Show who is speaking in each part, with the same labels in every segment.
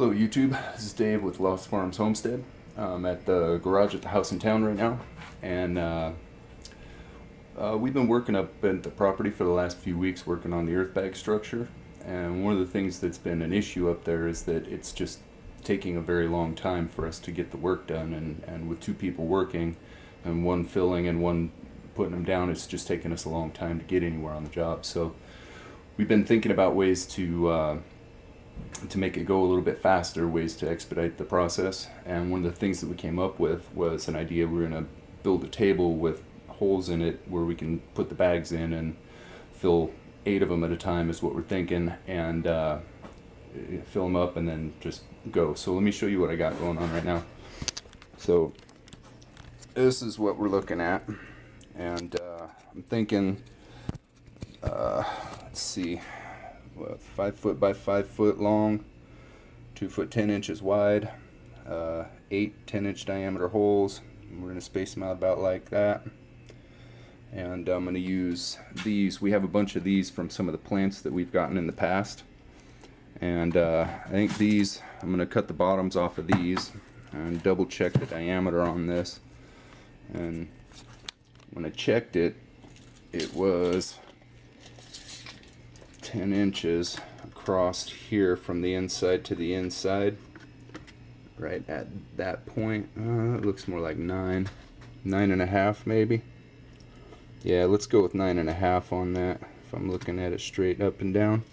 Speaker 1: Hello YouTube, this is Dave with Lost Farms Homestead. I'm at the garage at the house in town right now, and we've been working up at the property for the last few weeks working on the Earthbag structure, and one of the things that's been an issue up there is that it's just taking a very long time for us to get the work done, and with two people working and one filling and one putting them down, it's just taking us a long time to get anywhere on the job. So we've been thinking about ways to make it go a little bit faster, ways to expedite the process. And one of the things that we came up with was an idea. We're going to build a table with holes in it where we can put the bags in and fill 8 of them at a time is what we're thinking, and fill them up and then just go. So let me show you what I got going on right now. So this is what we're looking at, and I'm thinking, let's see, 5 foot by 5 foot long, 2 foot 10 inches wide, 8 10-inch diameter holes. We're going to space them out about like that. And I'm going to use these. We have a bunch of these from some of the plants that we've gotten in the past. And I think these, I'm going to cut the bottoms off of these and double check the diameter on this. And when I checked it, it was 10 inches across here from the inside to the inside, right at that point. It looks more like 9.5 maybe. Yeah, let's go with 9.5 on that if I'm looking at it straight up and down.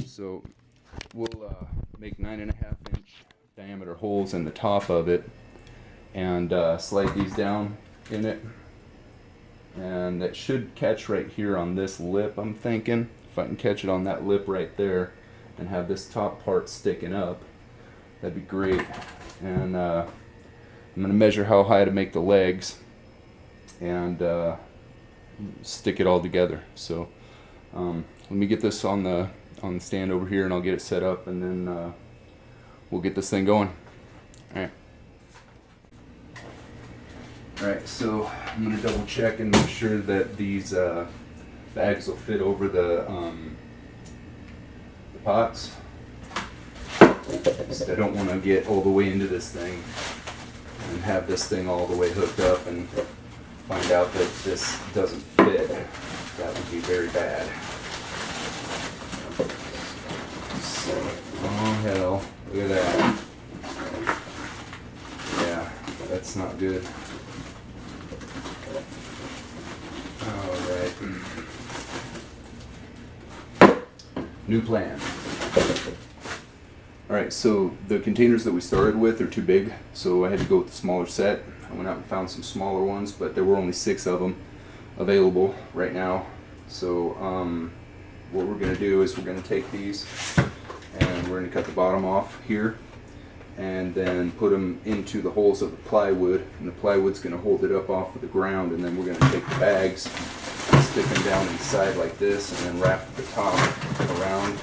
Speaker 1: So we'll make 9.5-inch diameter holes in the top of it and slide these down in it, and that should catch right here on this lip, I'm thinking. If I can catch it on that lip right there and have this top part sticking up, that'd be great. And I'm going to measure how high to make the legs and stick it all together. So let me get this on the stand over here, and I'll get it set up, and then we'll get this thing going. Alright, so I'm going to double check and make sure that these bags will fit over the pots. I don't want to get all the way into this thing and have this thing all the way hooked up and find out that this doesn't fit. That would be very bad. So, oh hell, look at that. Yeah, that's not good. Alright. New plan. Alright, so the containers that we started with are too big, so I had to go with the smaller set. I went out and found some smaller ones, but there were only 6 of them available right now. So what we're going to do is we're going to take these and we're going to cut the bottom off here and then put them into the holes of the plywood, and the plywood's going to hold it up off of the ground, and then we're going to take the bags, stick them down inside like this, and then wrap the top around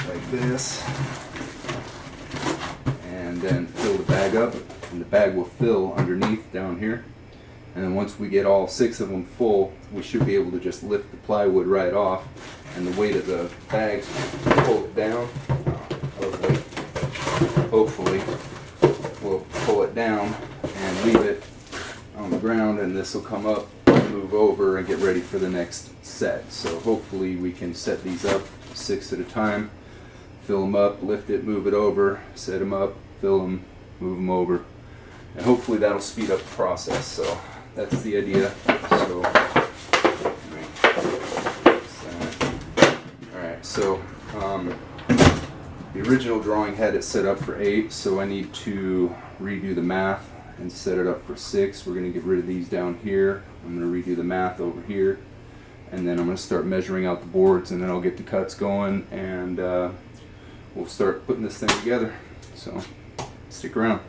Speaker 1: like this, and then fill the bag up, and the bag will fill underneath down here. And then once we get all 6 of them full, we should be able to just lift the plywood right off, and the weight of the bags will pull it down. Hopefully we'll pull it down and leave it on the ground, and this will come up, move over, and get ready for the next set. So hopefully we can set these up 6 at a time, fill them up, lift it, move it over, set them up, fill them, move them over, and hopefully that'll speed up the process. So that's the idea. So alright, so the original drawing had it set up for 8, so I need to redo the math and set it up for 6. We're going to get rid of these down here. I'm going to redo the math over here, and then I'm going to start measuring out the boards, and then I'll get the cuts going, and we'll start putting this thing together. So stick around.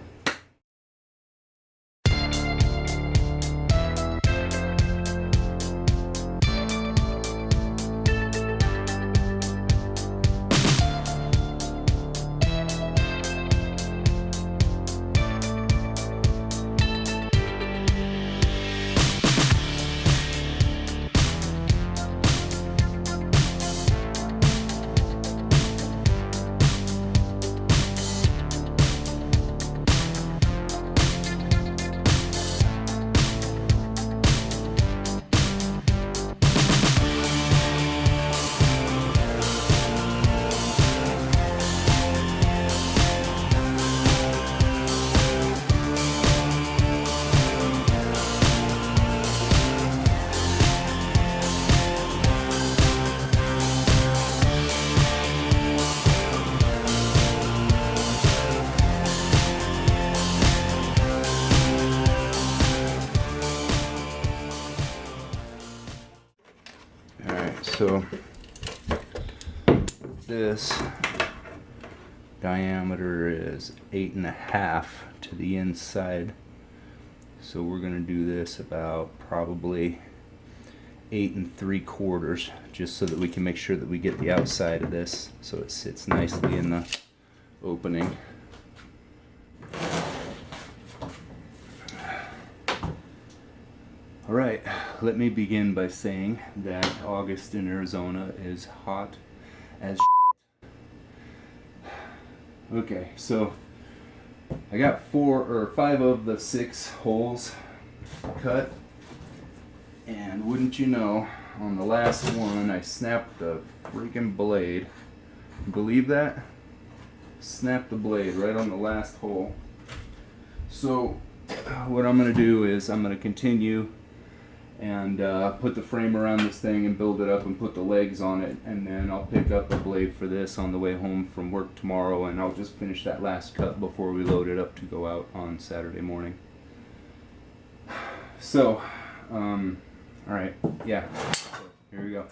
Speaker 1: So this diameter is 8.5 to the inside. So we're going to do this about probably 8 3/4, just so that we can make sure that we get the outside of this so it sits nicely in the opening. Alright, let me begin by saying that August in Arizona is hot as shit. Okay, so I got 4 or 5 of the 6 holes cut, and wouldn't you know, on the last one I snapped the freaking blade. Believe that? Snapped the blade right on the last hole. So what I'm going to do is I'm going to continue and put the frame around this thing and build it up and put the legs on it, and then I'll pick up a blade for this on the way home from work tomorrow, and I'll just finish that last cut before we load it up to go out on Saturday morning. So alright, yeah, so here we go.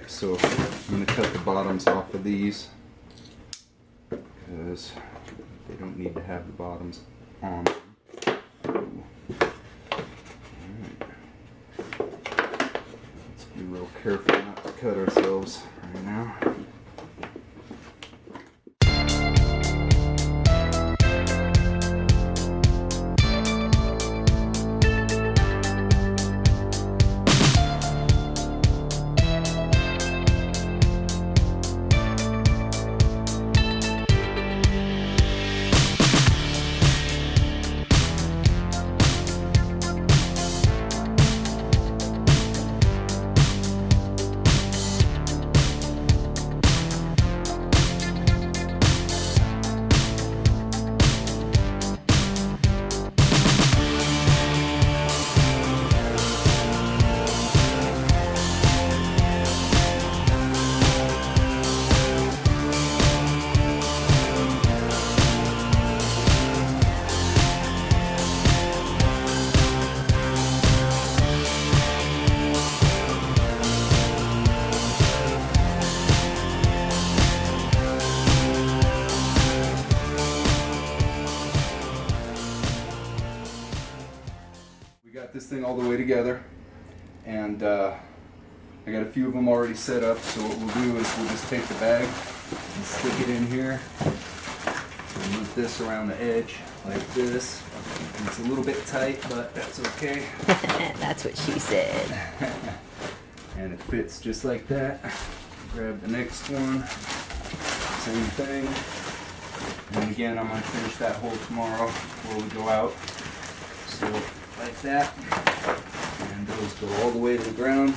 Speaker 1: So I'm going to cut the bottoms off of these because they don't need to have the bottoms on them. Let's be real careful not to cut ourselves right now. This thing all the way together, and I got a few of them already set up. So what we'll do is we'll just take the bag and stick it in here and move this around the edge like this. It's a little bit tight, but that's okay.
Speaker 2: That's what she said.
Speaker 1: And it fits just like that. grab the next one, same thing. And again, I'm going to finish that hole tomorrow before we go out. So like that, and those go all the way to the ground,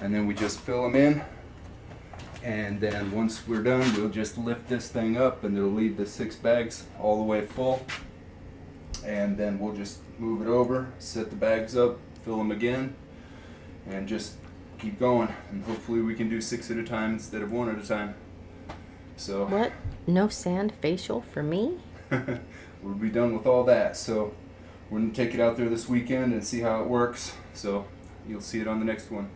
Speaker 1: and then we just fill them in. And then once we're done, we'll just lift this thing up and it'll leave the 6 bags all the way full. And then we'll just move it over, set the bags up, fill them again, and just keep going. And hopefully we can do 6 at a time instead of 1 at a time. So
Speaker 2: What? No sand facial for me?
Speaker 1: we'll be done with all that. So we're gonna take it out there this weekend and see how it works. So you'll see it on the next one.